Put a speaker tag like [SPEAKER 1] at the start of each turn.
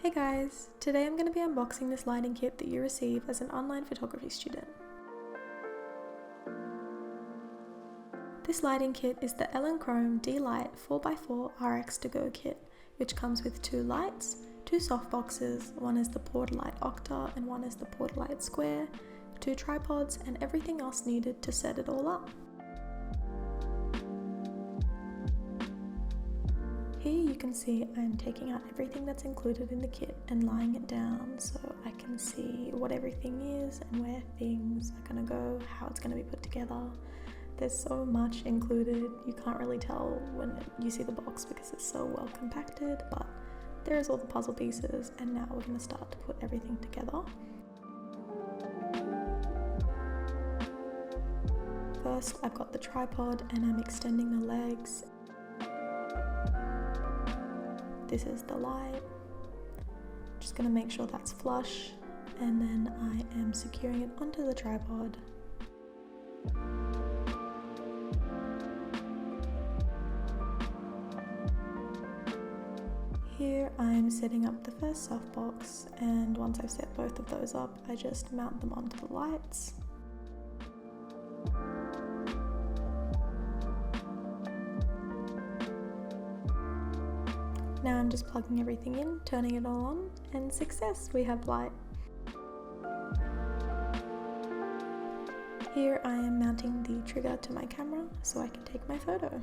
[SPEAKER 1] Hey guys, today I'm going to be unboxing this lighting kit that you receive as an online photography student. This lighting kit is the Elinchrom D-Lite 4x4 RX4 kit, which comes with 2 lights, 2 softboxes, one is the Portalight Octa and one is the Portalight Square, 2 tripods and everything else needed to set it all up. Here you can see I'm taking out everything that's included in the kit and lying it down so I can see what everything is and where things are going to go, how it's going to be put together. There's so much included, you can't really tell when you see the box because it's so well compacted, but there's all the puzzle pieces and now we're going to start to put everything together. First I've got the tripod and I'm extending the legs. This is the light. Just going to make sure that's flush and then I am securing it onto the tripod. Here I'm setting up the first softbox, and once I've set both of those up I just mount them onto the lights. Now I'm just plugging everything in, turning it all on, and success, we have light. Here I am mounting the trigger to my camera so I can take my photo.